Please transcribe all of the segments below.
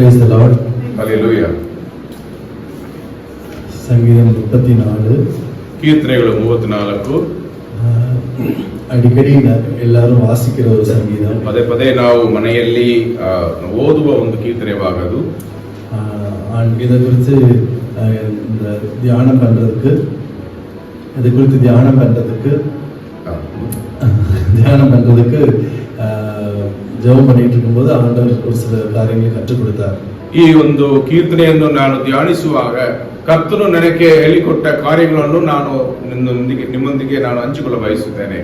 Praise the Lord. Hallelujah. ಸಂಗೀತಂ 34 ಕೀರ್ತನೆಗಳು 34 ಅಡಿக்கடி ಎಲ್ಲರೂ ವಾಸಿக்கிற ஒரு ಸಂಗೀதம். ಪದೇ ಪದೇ ನಾವು ಮನೆಯಲ್ಲಿ ಓದುವ ಒಂದು ಕೀರ್ತನೆ ಭಾಗದು. இதை குறித்து தியானம் பண்றதுக்கு ஜெபம் பண்ணிட்டு இருக்கும்போது ஆண்டவர் ஒரு சில காரியங்களை கற்றுக் கொடுத்தார். ಈ ಒಂದು ಕೀರ್ತನೆಯನ್ನು ನಾನು ಧ್ಯಾನಿಸುವಾಗ ಕರ್ತನು ನನಗೆ ಹೇಳಿಕೊಟ್ಟ ಕಾರ್ಯಗಳನ್ನು ನಾನು ನಿಮ್ಮೊಂದಿಗೆ ನಾನು ಹಂಚಿಕೊಳ್ಳ ಬಯಸುತ್ತೇನೆ.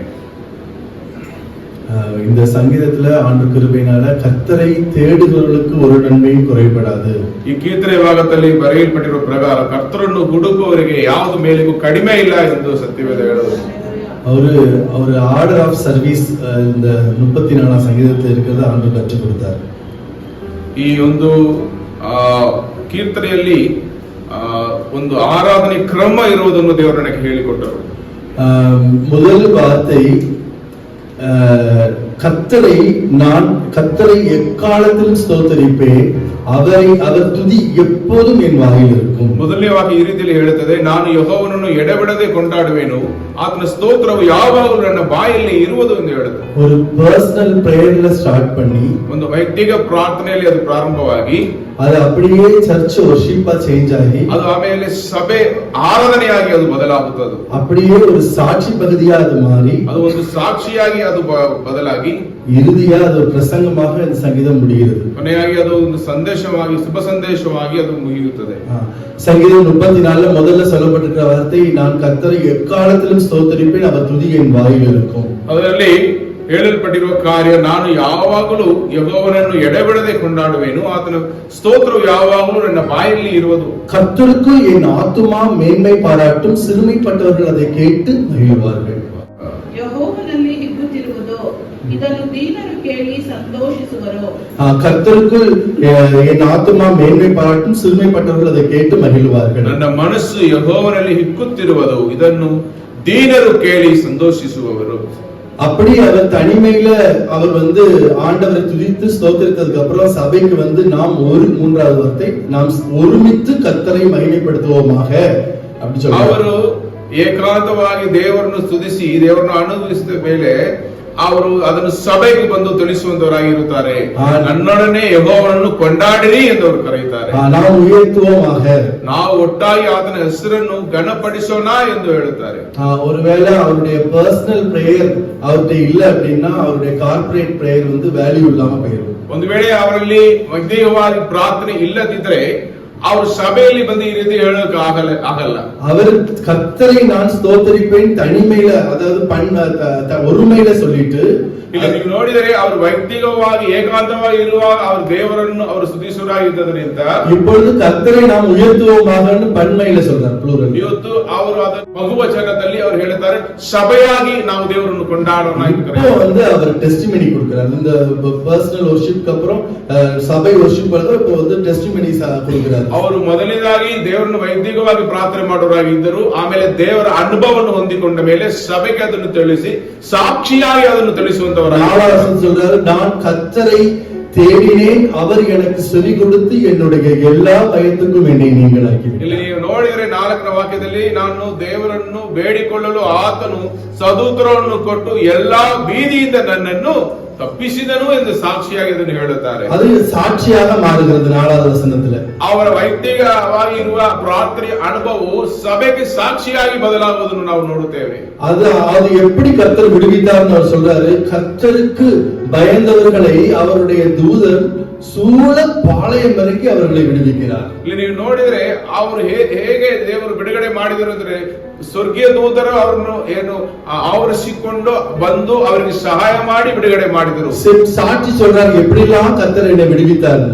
இந்த சங்கீதத்துல ஆண்டு கிருபையினால கர்த்தரை தேடுகிறவர்களுக்கு ஒரு நன்மையும் குறைபடாது. ಈ ಕೀರ್ತನೆ ಭಾಗದಲ್ಲಿ ಬರೆಯಲ್ಪಟ್ಟಿರುವ ಪ್ರಕಾರ ಕರ್ತರನ್ನು ಹುಡುಕುವವರಿಗೆ ಯಾವುದು ಮೇಲೆಗೂ ಕಡಿಮೆ ಇಲ್ಲ ಎಂದು ಸತ್ಯವೇದ ಹೇಳುವುದು. ஒரு ஆர்டர் ஆஃப் சர்வீஸ் இந்த 34 சங்கீதத்தில் இருக்கிறது ஆண்டு கற்றுக் கொடுத்தார். ಈ ಒಂದು ಕೀರ್ತನೆಯಲ್ಲಿ ಒಂದು ಆರಾಧನೆ ಕ್ರಮ ಇರುವುದನ್ನು ದೇವರು ನನಗೆ ಹೇಳಿಕೊಟ್ಟರು. முதல் வார்த்தை கர்த்தரை எக்காலத்திலும் ஸ்தோத்தரிப்பேன், அவர் துதி எப்போதும் என் வாயில் இருக்கும். ಮೊದಲನೇ ವಾಕ್ಯ ಈ ರೀತಿಯಲ್ಲಿ ಹೇಳುತ್ತದೆ, ನಾನು ಯೆಹೋವನನ್ನು ಎಡೆಬಿಡದೆ ಕೊಂಡಾಡುವೆನು, ಆತನ ಸ್ತೋತ್ರವು ಯಾವಾಗಲೂ ನನ್ನ ಬಾಯಲ್ಲಿ ಇರುವುದು ಎಂದು ಹೇಳುತ್ತದೆ. ஒரு பர்சனல் பிரேயர்ல ஸ்டார்ட் பண்ணி ಒಂದು ವೈಯಕ್ತಿಕ ಪ್ರಾರ್ಥನೆಯಲ್ಲಿ ಅದು ಪ್ರಾರಂಭವಾಗಿ ಅದು அப்படியே ಚರ್ಚ್ ವರ್ಷಿಪ್ ಚೇಂಜ್ ಆಗಿ ಅದು ಆಮೇಲೆ ಸಭೆ ಆರಾಧನೆಯಾಗಿ ಅದು ಬದಲಾಗುತ್ತದೆ. அப்படியே ஒரு சாட்சி பகுதியா அது மாறி ಅದು ಒಂದು ಸಾಕ್ಷಿಯಾಗಿ ಅದು ಬದಲಾಗಿ இறுதியா அது பிரசங்கமாக இந்த சங்கீதம் முடிகிறது. ಕೊನೆಯಾಗಿ ಅದು ಒಂದು ಸಂದೇಶವಾಗಿ ಶುಭ ಸಂದೇಶವಾಗಿ ಅದು ಮುಗಿಯುತ್ತದೆ. சங்கீதம் 34 முதல்ல சொல்லப்பட்டிருக்கிற வார்த்தை, நான் கர்த்தரை எக்காலத்திலும் ஸ்தோத்தரிப்பேன், அவர் துதி என் வாயில் இருக்கும். ಅದರಲ್ಲಿ ಹೇಳಲ್ಪಟ್ಟಿರುವ ಕಾರ್ಯ, ನಾನು ಯಾವಾಗಲೂ ಯೆಹೋವನನ್ನು ಎಡೆಬಿಡದೆ ಕೊಂಡಾಡುವೆನು, ಆತನ ಸ್ತೋತ್ರವು ಯಾವಾಗಲೂ ನನ್ನ ಬಾಯಲ್ಲಿ ಇರುವುದು. கர்த்தருக்கு என் ஆத்துமா மேன்மை பாராட்டும், சிறுமைப்பட்டவர்கள் அதை கேட்டு மகிழ்வார்கள். ಯೆಹೋವನಲ್ಲಿ ಹಿಗ್ಗುತ್ತಿರುವುದೋ, ಇದನ್ನು ದೀನರು ಕೇಳಿ ಸಂತೋಷಿಸುವರು. கர்த்தருக்கு என் ஆத்துமா மேன்மை பாராட்டும், சிறுமைப்பட்டவர்கள் அதை கேட்டு மகிழ்வார்கள். ನನ್ನ ಮನಸ್ಸು ಯೆಹೋವನಲ್ಲಿ ಹಿಗ್ಗುತ್ತಿರುವುದು, ಇದನ್ನು ದೀನರು ಕೇಳಿ ಸಂತೋಷಿಸುವವರು. அப்படி அவர் தனிமையில அவர் ஆண்டவரை துதித்து ஸ்தோத்திரித்ததுக்கு அப்புறம் சபைக்கு நாம் மூன்றாவது வார்த்தை, நாம் ஒருமித்து கர்த்தரை மகிமைப்படுத்துவோமாக அப்படி சொல்றாரு. ಅವರು ಏಕಾಂತವಾಗಿ ದೇವರನ್ನು ಸ್ತುತಿಸಿ ದೇವರನ್ನು ಅನುಭವಿಸಿದ ಮೇಲೆ ಅವರು ಅದನ್ನು ಸಭೆಗೆ ಬಂದು ತಿಳಿಸುವಂತವರಾಗಿರುತ್ತಾರೆ. ನನ್ನೊಡನೆ ಯೆಹೋವನನ್ನು ಕೊಂಡಾಡಿರಿ ಎಂದು ಅವರು ಕರೆಯುತ್ತಾರೆ. ನಾವು ಉಯರ್ತುವೋமாக, ನಾವು ಒಟ್ಟಾಗಿ ಆತನ ಹೆಸರನ್ನು ಗಣಪಡಿಸೋಣ ಎಂದು ಹೇಳುತ್ತಾರೆ. ஒருவேளை அவருடைய பர்சனல் பிரேயர் அவர்கிட்ட இல்ல அப்படின்னா அவருடைய கார்ப்பரேட் பிரேயர் வேல்யூ இல்லாம போயிடும். ಒಂದು ವೇಳೆ ಅವರಲ್ಲಿ ವೈಯಕ್ತಿಕವಾಗಿ ಪ್ರಾರ್ಥನೆ ಇಲ್ಲದಿದ್ರೆ ಅವರು ಸಭೆಯಲ್ಲಿ ಬಂದು ಈ ರೀತಿ ಹೇಳೋಕೆ ಆಗಲ್ಲ. அவர் கர்த்தரை நான் ஸ்தோத்திரிப்பேன் தனிமையில, அதாவது ஒருமையில சொல்லிட்டு ಇಲ್ಲಿ ನೀವು ನೋಡಿದರೆ ಅವರು ವೈಯಕ್ತಿಕವಾಗಿ ಏಕಾಂತವಾಗಿ ಇರುವಾಗ ಅವರು ದೇವರನ್ನು ಅವರು ಸ್ತುತಿಸುವರಾಗಿದ್ದರಿಂದ இப்பொழுது கர்த்தரை நாம் உயர்த்துவோமாக பன்மையில சொல்றார், ಪ್ಲೂರಲ್. ಇವತ್ತು ಅವರು ಅದರ ಬಹುವಚನದಲ್ಲಿ ಅವರು ಹೇಳ್ತಾರೆ, ಸಭೆಯಾಗಿ ನಾವು ದೇವರನ್ನು ಕೊಂಡಾಡೋಣ இப்போ அவர் ಟೆಸ್ಟಿಮನಿ கொடுக்கிறார். இந்த பர்சனல் வர்ஷிப்க்கு அப்புறம் சபை வர்ஷிப் இப்போ ಟೆಸ್ಟಿಮನಿ கொடுக்கிறார். ಅವರು ಮೊದಲನೇದಾಗಿ ದೇವರನ್ನು ವೈಯಕ್ತಿಕವಾಗಿ ಪ್ರಾರ್ಥನೆ ಮಾಡೋರಾಗಿದ್ದರು, ಆಮೇಲೆ ದೇವರ ಅನುಭವವನ್ನು ಹೊಂದಿಕೊಂಡ ಮೇಲೆ ಸಭೆಗೆ ಅದನ್ನು ತಿಳಿಸಿ ಸಾಕ್ಷಿಯಾಗಿ ಅದನ್ನು ತಿಳಿಸುವಂತವರು. சொல்றாரு, நான் கர்த்தரை தேடினேன், அவர் எனக்கு செவி கொடுத்து என்னுடைய எல்லா பயத்துக்கும் என்னை நீங்களாக்கினார். ಇಲ್ಲಿ ನೀವು ನೋಡಿದರೆ 4ನೇ ವಾಕ್ಯದಲ್ಲಿ, ನಾನು ದೇವರನ್ನು ಬೇಡಿಕೊಳ್ಳಲು ಆತನು ಸದುತ್ತರವನ್ನು ಕೊಟ್ಟು ಎಲ್ಲಾ ಭೀತಿಯಿಂದ ನನ್ನನ್ನು ತಪ್ಪಿಸಿದನು ಎಂದು ಸಾಕ್ಷಿಯಾಗಿ ಅದನ್ನು ಹೇಳುತ್ತಾರೆ. ಅದು ಸಾಕ್ಷಿಯಾಗ ಮಾರುகிறது 4வது ವಚನದಲ್ಲಿ. ಅವರ ವೈಯಕ್ತಿಕವಾಗಿ ಇರುವ ಪ್ರಾರ್ಥನೆ ಅನುಭವವು ಸಭೆಗೆ ಸಾಕ್ಷಿಯಾಗಿ ಬದಲಾಗುವುದನ್ನು ನಾವು ನೋಡುತ್ತೇವೆ. அது எப்படி கர்த்தர் விடுவித்தார்னு அவர் சொல்றாரு, கர்த்தருக்கு பயந்தவர்களை அவருடைய தூதர் ಸೂಳ ಪಾಳೆಯ ವರೆಗೆ ಅವರ್களை ವಿಡುವಿಕ್கிறார். ಇಲ್ಲಿ ನೀವು ನೋಡಿದ್ರೆ ಅವರು ಹೇಗೆ ದೇವರು ಬಿಡುಗಡೆ ಮಾಡಿದರು ಅಂದ್ರೆ, ಸ್ವರ್ಗೀಯ ದೂತರು ಅವರನ್ನು ಆವರಿಸಿಕೊಂಡು ಬಂದು ಅವರಿಗೆ ಸಹಾಯ ಮಾಡಿ ಬಿಡುಗಡೆ ಮಾಡಿದರು. ಸಾಕ್ಷಿ சொல்றாங்க, எப்படிலாம் கர்த்தர் என்னை விடுவித்தார்.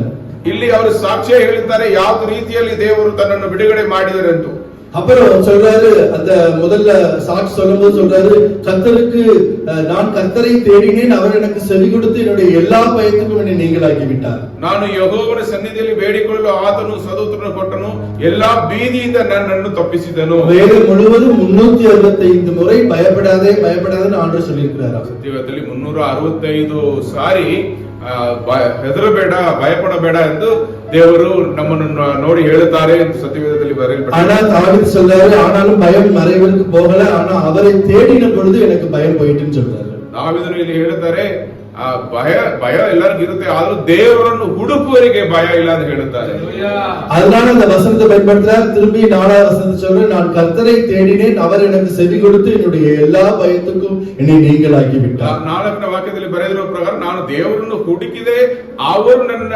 ಇಲ್ಲಿ ಅವರು ಸಾಕ್ಷ್ಯ ಹೇಳಿದ್ದಾರೆ ಯಾವ ರೀತಿಯಲ್ಲಿ ದೇವರು ತನ್ನನ್ನು ಬಿಡುಗಡೆ ಮಾಡಿದರೆಂದು. அப்புறம் சொல்றாரு, அந்த முதல்ல சாட்சி சொல்லும்போது சொல்றாரு, கர்த்தருக்கு நான் கர்த்தரை தேடினேன், அவர் எனக்கு செவி கொடுத்து என்னுடைய எல்லா பயத்துக்கும் என்னை நீங்களாக்கி விட்டார். ನಾನು ಯೆಹೋವನ ಸನ್ನಿಧಿಯಲ್ಲಿ ಬೇಡಿಕೊಳ್ಳಲು ಆತನು ಸದುತ್ತರವನ್ನು ಕೊಟ್ಟನು, ಎಲ್ಲಾ ಭೀತಿಯಿಂದ ನನ್ನನ್ನು ತಪ್ಪಿಸಿದನು. வேதம் முழுவதும் 365 முறை பயப்படாதே பயப்படாதேன்னு ஆண்டவர் சொல்லியிருக்கிறார். ಸತ್ಯವೇದದಲ್ಲಿ 365 ಸಾರಿ ಹೆದರಬೇಡ, ಭಯಪಡಬೇಡ ಎಂದು ದೇವರು ನಮ್ಮನ್ನು ನೋಡಿ ಹೇಳುತ್ತಾರೆ ಎಂದು ಸತ್ಯವೇದದಲ್ಲಿ ಬರೆಯಲ್ಪಟ್ಟಿದೆ. ஆனா தாவீது சொல்றாரு, ஆனாலும் பயம் மறைவிற்கு போகல, ஆனா அவரை தேடின பொழுது எனக்கு பயம் போயிட்டுன்னு சொல்றாரு. ದಾವೀದನು ಇಲ್ಲಿ ಹೇಳುತ್ತಾರೆ, ಭಯ ಎಲ್ಲರಿಗೂ ಇರುತ್ತೆ, ಆದ್ರೂ ದೇವರನ್ನು ಹುಡುಕುವರಿಗೆ ಭಯ ಇಲ್ಲ ಅಂತ ಹೇಳುತ್ತಾರೆ. அதனால அந்த வசனத்தை பயன்படுத்துறார். திரும்பி 4வது வசனத்தை சொல்றேன், நான் கர்த்தரை தேடினேன், அவர் எனக்கு செவி கொடுத்து என்னுடைய எல்லா பயத்துக்கும் என்னை நீங்களாக்கி விட்டார். 4ನೇ ವಾಕ್ಯದಲ್ಲಿ ಬರೆದಿರುವ ಪ್ರಕಾರ ನಾನು ದೇವರನ್ನು ಹುಡುಕಿದೆ, ಅವರು ನನ್ನ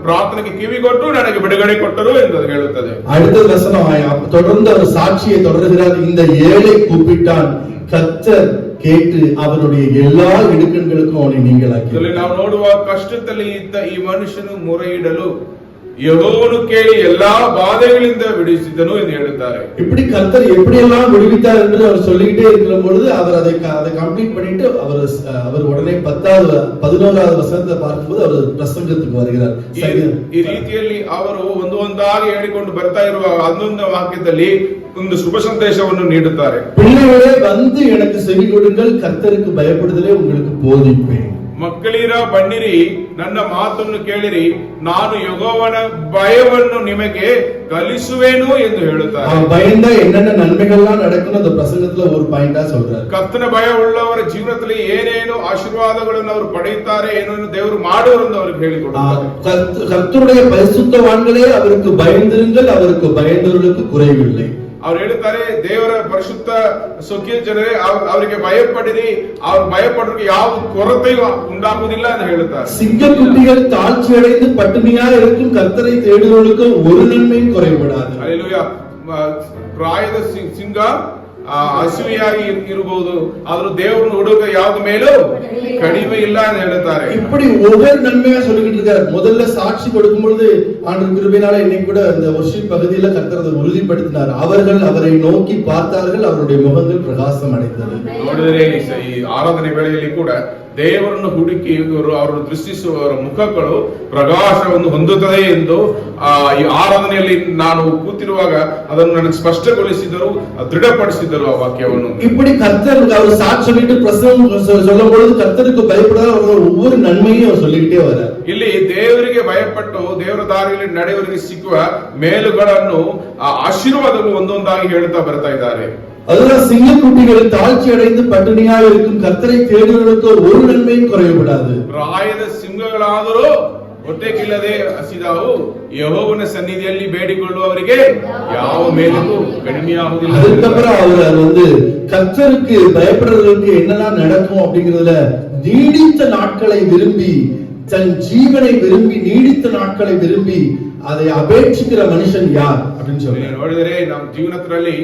ಪ್ರಾರ್ಥನೆಗೆ ಕಿವಿಗೊಟ್ಟು ನನಗೆ ಬಿಡುಗಡೆ ಕೊಟ್ಟರು ಎಂದು ಹೇಳುತ್ತದೆ. அடுத்த வசனம் தொடர்ந்து அவர் சாட்சியை தொடர்கிறார். இந்த ஏழை கூப்பிட்டான், கர்த்தர் கேட்டு ಅವனுடைய ಎಲ್ಲಾ ಇಡುಕಣ್களுக்கும் ಅವனை ನೀங்களாக்கಿ. ನಾವು ನೋಡುವ ಕಷ್ಟದಲ್ಲಿ ಇದ್ದ ಈ ಮನುಷ್ಯನು ಮೊರೆಯಿಡಲು ಯೆಹೋವನು ಕೇಳಿ ಎಲ್ಲಾ ಬಾಧೆಗಳಿಂದ ಬಿಡಿಸಿದನು ಎಂದು ಹೇಳುತ್ತಾರೆ. இப்படி கர்த்தர் எப்படி எல்லாம் விடுவித்தார் என்று அவர் சொல்லிக்கிட்டே இருக்கிற பொழுது அவர் அதை கம்ப்ளீட் பண்ணிட்டு அவர் உடனே 11வது வசனத்தை பார்க்கும்போது அவர் பிரசங்கத்துக்கு வருகிறார். ಈ ರೀತಿಯಲ್ಲಿ ಅವರು ಒಂದೊಂದಾಗಿ ಹೇಳಿಕೊಂಡು ಬರ್ತಾ ಇರುವ 11ನೇ ವಾಕ್ಯದಲ್ಲಿ ಒಂದು ಶುಭ ಸಂದೇಶವನ್ನು ನೀಡುತ್ತಾರೆ. பிள்ளைகளே வந்து எனக்கு செவி கொடுங்கள், கர்த்தருக்கு பயப்படுதலே உங்களுக்கு போதிப்பேன். ಮಕ್ಕಳಿರ ಬನ್ನಿರಿ, ನನ್ನ ಮಾತನ್ನು ಕೇಳಿರಿ, ನಾನು ಯೆಹೋವನ ಭಯವನ್ನು ನಿಮಗೆ ಕಲಿಸುವೆನು ಎಂದು ಹೇಳುತ್ತಾರೆ. பயந்தா என்னென்ன நன்மைகள்லாம் நடக்கும் அந்த பிரசங்கத்துல ஒரு பாயிண்டா சொல்றாரு. ಕರ್ತನ ಭಯ ಉಳ್ಳವರ ಜೀವನದಲ್ಲಿ ಏನೇನು ಆಶೀರ್ವಾದಗಳನ್ನು ಅವರು ಪಡೆಯುತ್ತಾರೆ, ಏನೇನು ದೇವರು ಮಾಡುವರೆಂದು ಅವರಿಗೆ ಹೇಳಿಕೊಡುತ್ತಾರೆ. கர்த்தருடைய பரிசுத்தவான்களே அவருக்கு பயந்திருங்கள், அவருக்கு பயந்தவர்களுக்கு குறைவில்லை. ಅವ್ರು ಹೇಳ್ತಾರೆ, ದೇವರ ಪರಿಶುದ್ಧ ಸೊಕ್ಕಿಯ ಜನರೇ ಅವರಿಗೆ ಭಯಪಡಿರಿ, ಅವ್ರು ಭಯಪಡೋರಿಗೆ ಯಾವ ಕೊರತೆಯೂ ಉಂಟಾಗುವುದಿಲ್ಲ ಎಂದು ಹೇಳುತ್ತಾರೆ. சிங்கக்குட்டிகள் தாழ்ச்சி அடைந்து பட்டினியா இருக்கும், கர்த்தரை தேடுவர்களுக்கு ஒரு நன்மையும் குறைபடாது. அல்லேலூயா. ಪ್ರಾಯದ ಸಿಂಗ ಹಸಿವೆಯಾಗಿ ಇರಬಹುದು, ಆದ್ರೂ ದೇವರನ್ನು ಹುಡುಗ ಯಾವ್ದು ಮೇಲೂ ಕಡಿಮೆ ಇಲ್ಲ ಅಂತ ಹೇಳುತ್ತಾರೆ. இப்படி ஒவ்வொரு நன்மையா சொல்லிட்டு இருக்காரு. முதல்ல சாட்சி கொடுக்கும் பொழுது ஆண்டவர் கிருபையினால இன்னைக்கு கூட இந்த வர்ஷிப் பகுதியில கர்த்தர் உறுதிப்படுத்தினார். அவர்கள் அவரை நோக்கி பார்த்தார்கள், அவருடைய முகங்கள் பிரகாசம் அடைந்தது. ನೋಡಿದರೆ ಈ ಆರಾಧನೆ ವೇಳೆಯಲ್ಲಿ ಕೂಡ ದೇವರನ್ನು ಹುಡುಕಿ ಅವರು ದೃಷ್ಟಿಸುವವರ ಮುಖಗಳು ಪ್ರಕಾಶವನ್ನು ಹೊಂದುತ್ತದೆ ಎಂದು ಈ ಆರಾಧನೆಯಲ್ಲಿ ನಾನು ಕೂತಿರುವಾಗ ಅದನ್ನು ನನಗೆ ಸ್ಪಷ್ಟಗೊಳಿಸಿದರು, ದೃಢಪಡಿಸಿದರು ಆ ವಾಕ್ಯವನ್ನು. இப்படி கர்த்தர் அவர் சாட்சி சொல்லிட்டு பிரசங்கம் சொல்லும் பொழுது கர்த்தருக்கு பயப்படாத ஒவ்வொரு நன்மையும் அவர் சொல்லிக்கிட்டே வரார். ಇಲ್ಲಿ ದೇವರಿಗೆ ಭಯಪಟ್ಟು ದೇವರ ದಾರಿಯಲ್ಲಿ ನಡೆಯವರಿಗೆ ಸಿಕ್ಕುವ ಮೇಲುಗಳನ್ನು ಆಶೀರ್ವಾದಗಳು ಒಂದೊಂದಾಗಿ ಹೇಳುತ್ತಾ ಬರ್ತಾ ಇದ್ದಾರೆ. அதுதான் சிங்கக்குட்டிகள் தாழ்ச்சி அடைந்து பட்டினியா இருக்கும், கர்த்தரை தேடுவதற்கு ஒரு நன்மையும் குறைபடாது. ಪ್ರಾಯದ ಸಿಂಹಗಳಾದರೂ ಹೊಟ್ಟೆಗಿಲ್ಲದೆ ಹಸಿದಾವು, ಯೆಹೋವನ ಸನ್ನಿಧಿಯಲ್ಲಿ ಬೇಡಿಕೊಳ್ಳುವವರಿಗೆ ಯಾವ ಮೇಲೂ ಕಡಿಮೆಯಾಗುವುದಿಲ್ಲ. அதுக்கப்புறம் அவர் கர்த்தருக்கு பயப்படுறவர்களுக்கு என்னெல்லாம் நடக்கும் அப்படிங்கறதுல நீடித்த நாட்களை விரும்பி, தன் ஜீவனை விரும்பி, நீடித்த நாட்களை விரும்பி அதை அபேட்சிக்கிற மனுஷன் யார் அப்படின்னு சொல்லி ನೋಡಿದರೆ ನಮ್ಮ ಜೀವನದಲ್ಲಿ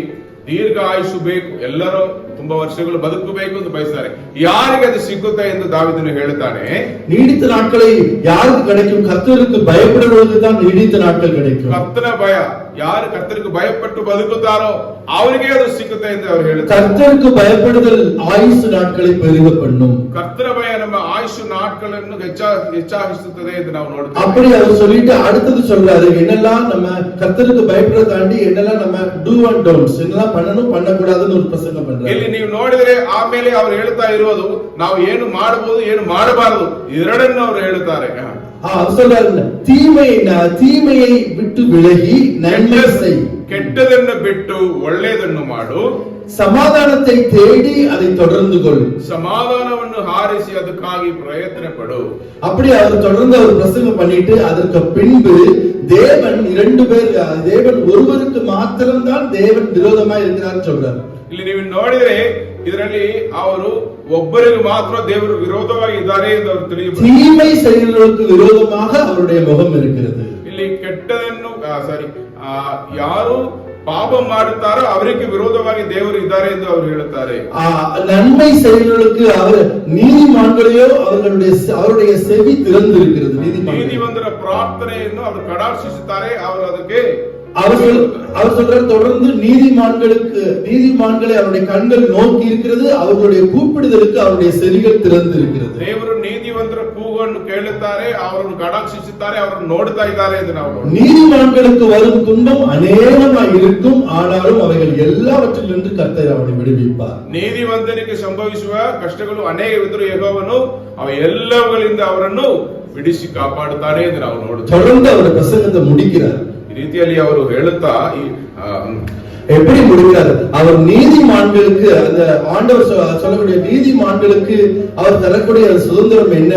ದೀರ್ಘ ಆಯುಷು ಬೇಕು, ಎಲ್ಲರೂ ತುಂಬಾ ವರ್ಷಗಳು ಬದುಕಬೇಕು ಎಂದು ಬಯಸ್ತಾರೆ. ಯಾರಿಗೆ ಅದು ಸಿಗುತ್ತೆ ಎಂದು ದಾವೀದನು ಹೇಳುತ್ತಾನೆ, நீடித்த நாட்களை யாருக்கு கிடைக்கும்? கர்த்தருக்கு பயப்படுவதற்கு தான் நீடித்த நாட்கள் கிடைக்கும். ಕರ್ತನ ಭಯ, ಯಾರು ಕರ್ತರಿಗೆ ಭಯಪಟ್ಟು ಬದುಕುತ್ತಾರೋ ಅವರಿಗೆ ಅದು ಸಿಗುತ್ತೆ ಎಂದು ಅವರು ಹೇಳುತ್ತಾರೆ. கர்த்தருக்கு பயப்படுதல் ஆயுசு நாட்களை பெருக பண்ணும். ಕರ್ತನ ಭಯ ನಮ್ಮ ಆಯುಷು ನಾட்ಗಳನ್ನು ಹೆಚ್ಚಾಗಿಸುತ್ತದೆ ಎಂದು ನಾವು ನೋಡುತ್ತೇವೆ. அப்படி அவர் சொல்லிட்டு அடுத்தது சொல்றாரு, என்னெல்லாம் நம்ம கர்த்தருக்கு பயப்படுறத தாண்டி என்னெல்லாம் நம்ம டூ அண்ட் டோன்ட்ஸ், என்னெல்லாம் பண்ணணும் பண்ணக்கூடாதுன்னு ஒரு பிரசங்கம் பண்றாரு. ಇಲ್ಲಿ ನೀವು ನೋಡಿದ್ರೆ ಆಮೇಲೆ ಅವರು ಹೇಳ್ತಾ ಇರೋದು ನಾವು ಏನು ಮಾಡಬಹುದು ಏನು ಮಾಡಬಾರದು ಎರಡನ್ನು ಅವರು ಹೇಳುತ್ತಾರೆ. அவர் சொல்றாரு, தீமையை விட்டு விலகி நன்மை செய், ಕೆಟ್ಟದನ್ನು ಬಿಟ್ಟು ಒಳ್ಳೆಯದನ್ನು ಮಾಡು, சமாதானத்தை தேடி அதை தொடர்ந்து கொள், ಸಮಾಧಾನವನ್ನು ಹಾರಿಸಿ ಅದಕ್ಕಾಗಿ ಪ್ರಯತ್ನ ಪಡು. அப்படி அவர் தொடர்ந்து அவர் பிரசங்கம் பண்ணிட்டு அதற்கு பின்பு தேவன் தேவன் ஒருவருக்கு மாத்திரம்தான் தேவன் விரோதமா இருக்கிறார் சொல்றார். ಇಲ್ಲಿ ನೀವು ನೋಡಿದ್ರೆ ಇದರಲ್ಲಿ ಅವರು ಒಬ್ಬರಿಗೆ ಮಾತ್ರ ದೇವರು ವಿರೋಧವಾಗಿ ಇದ್ದಾರೆ ಎಂದು ಅವರು ತಿಳಿಯಬಹುದು. தீமை செயல்களுக்கு விரோதமாக அவருடைய முகம் இருக்கிறது. ಇಲ್ಲಿ ಕೆಟ್ಟದನ್ನು ಯಾರು ಪಾಪ ಮಾಡುತ್ತಾರೋ ಅವರಿಗೆ ವಿರೋಧವಾಗಿ ದೇವರು ಇದ್ದಾರೆ ಎಂದು ಅವರು ಹೇಳುತ್ತಾರೆ. நன்மை செயல்களுக்கு அவர் நீதிமான்களையோ அவருடைய செவி திறந்திருக்கிறது. நீதிமன்ற ಪ್ರಾರ್ಥನೆಯನ್ನು ಅವರು ಕಡಾಕ್ಷಿಸುತ್ತಾರೆ. ಅವರು ಅದಕ್ಕೆ அவர் சொல்றார், தொடர்ந்து நீதிமான்களை அவருடைய கண்கள் நோக்கி இருக்கிறது, அவர்களுடைய கூப்பிடுதலுக்கு அவருடைய செவிகள் திறந்து இருக்கிறது. ದೇವರು ನೀತಿವಂತರ ಕೂಗನ್ನು ಕೇಳುತ್ತಾರೆ, ಅವರನ್ನು ಕಡಾಕ್ಷಿಸುತ್ತಾರೆ, ಅವರನ್ನು ನೋಡ್ತಾ ಇದ್ದಾರೆ ಎಂದು ನಾವು நீதிமான்களுக்கு வரும் துன்பம் அநேகமாய் இருக்கும், ஆனாலும் அவைகள் எல்லாவற்றிலிருந்து கர்த்தர் அவனை விடுவிப்பார். ನೀತಿವಂತನಿಗೆ ಸಂಭವಿಸುವ ಕಷ್ಟಗಳು ಅನೇಕವಿದ್ದರೂ ಯೆಹೋವನು ಅವ ಎಲ್ಲವುಗಳಿಂದ ಅವರನ್ನು ಬಿಡಿಸಿ ಕಾಪಾಡುತ್ತಾನೆ ಎಂದು ನಾವು ನೋಡುತ್ತೇವೆ. தொடர்ந்து அவர் பிரசங்கத்தை முடிக்கிறார். ಈ ರೀತಿಯಲ್ಲಿ ಅವರು ಹೇಳುತ್ತಾ எப்படி முடிக்கிறார்? அவர் நீதிமான்களுக்கு அந்த ஆண்டவர் சொல்லக்கூடிய நீதிமான்களுக்கு அவர் தரக்கூடிய சுதந்திரம் என்ன?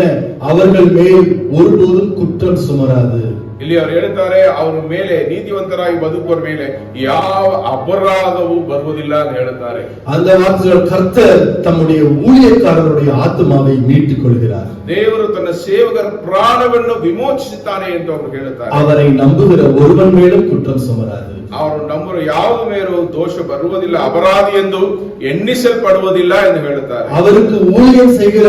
அவர்கள் மேல் ஒருபோதும் குற்றம் சுமராது. ಇಲ್ಲಿ ಅವರು ಹೇಳ್ತಾರೆ, ಅವರ ಮೇಲೆ ನೀತಿವಂತರಾಗಿ ಬದುಕುವ ಮೇಲೆ ಯಾವ ಅಪರಾಧವೂ ಬರುವುದಿಲ್ಲ ಅಂತ ಹೇಳುತ್ತಾರೆ. அந்த வார்த்தைகள் கர்த்தர் தம்முடைய ஊழியக்காரருடைய ஆத்துமாவை மீட்டுக் கொள்கிறார். ದೇವರು ತನ್ನ ಸೇವಕರ ಪ್ರಾಣವನ್ನು ವಿಮೋಚಿಸುತ್ತಾನೆ ಎಂದು ಅವರು ಹೇಳುತ್ತಾರೆ. அவரை நம்புகிற ஒருவன் மேலும் குற்றம் சுமராது. ಅವರು ನಂಬುವ ಯಾವ ಮೇಲೂ ದೋಷ ಬರುವುದಿಲ್ಲ, ಅಪರಾಧಿ ಎಂದು ಎಣ್ಣಿಸಲ್ಪಡುವುದಿಲ್ಲ ಎಂದು ಹೇಳುತ್ತಾರೆ. அவருக்கு ஊழியம் செய்கிற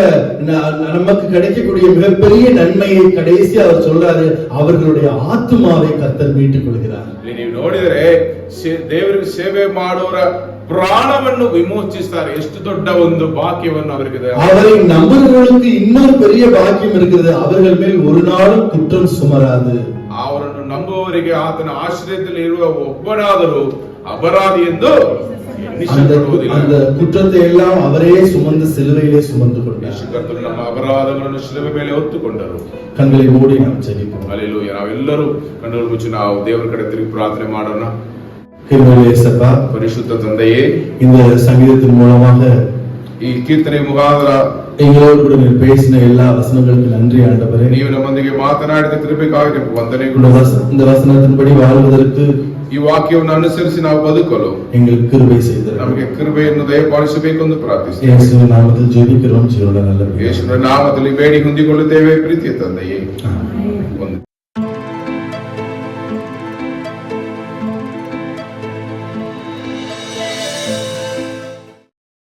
நமக்கு கிடைக்கக்கூடிய மிகப்பெரிய நன்மையை கடைசி அவர் சொல்றாரு, அவர்களுடைய ஆத்துமாவை கர்த்தர் மீட்டுக் கொள்கிறார். ನೀವು ನೋಡಿದರೆ ದೇವರಿಗೆ ಸೇವೆ ಮಾಡುವವರ ಪ್ರಾಣವನ್ನು ವಿಮೋಚಿಸ್ತಾರೆ. ಎಷ್ಟು ದೊಡ್ಡ ಒಂದು ಭಾಗ್ಯವನ್ನು ಅವರಿಗೆ. அவரை நம்புகிறவர்களுக்கு இன்னொரு பெரிய பாக்கியம் இருக்கிறது, அவர்கள் மேல் ஒரு நாளும் குற்றம் சுமராது. ಅವರನ್ನು ನಂಬುವವರಿಗೆ ಆತನ ಆಶ್ರಯದಲ್ಲಿ ಇರುವ ಒಬ್ಬನಾದರೂ ಅಪರಾಧಿ ಎಂದು அந்த குற்றத்தை எல்லாம் அவரೇ சுமந்து சிலுவையிலே சுமந்து கொண்டார். ಕರ್ತನು ನಮ್ಮ ಅಪರಾಧಗಳನ್ನು ಶಿಲುಬೆ ಮೇಲೆ ಹೊತ್ತುಕೊಂಡರು. கண்களை மூடி நாம் ஜெபிப்போம். ಹಲ್ಲೆಲೂಯಾ. ನಾವೆಲ್ಲರೂ ಕಣ್ಣುಗಳನ್ನು ಮುಚ್ಚಿ ನಾವು ದೇವರ ಕಡೆ ತಿರುಗಿ ಪ್ರಾರ್ಥನೆ ಮಾಡೋಣ. கிருபையுள்ள ಪರಿಶುದ್ಧ ತಂದೆಯೇ, இந்த சங்கீதத்தின் மூலமாக ಈ ಕೀರ್ತನೆ ಮುಖಾಂತರ எங்களோடு கூட நீர் பேசின எல்லா வசனங்களுக்கு நன்றி ஆண்டவரே. ನೀವು ನಮ್ಮೊಂದಿಗೆ ಮಾತನಾಡಿದ ಕೃಪೆಗಾಗಿ ವಂದನೆಗಳು. இந்த வசனத்தின்படி வாழ்வதற்கு ಈ ವಾಕ್ಯವನ್ನು ಅನುಸರಿಸಿ ನಾವು ಬದುಕಲು எங்களுக்கு கிருபை செய்தீர். ನಮಗೆ ಕೃಪೆಯನ್ನು ದಯಪಾಲಿಸಬೇಕು ಎಂದು ಪ್ರಾರ್ಥಿಸುತ್ತೇವೆ. ಯೇಸುವಿನ ನಾಮದಲ್ಲಿ ಜೀವಿக்கிறோம், ಜೀವನ நல்ல ಯೇಸುವಿನ ನಾಮದಲ್ಲಿ ಬೇಡಿ ಹೊಂದಿಕೊಳ್ಳುತ್ತೇವೆ ಪ್ರೀತಿಯ ತಂದೆಯೇ. ಆಮೆನ್.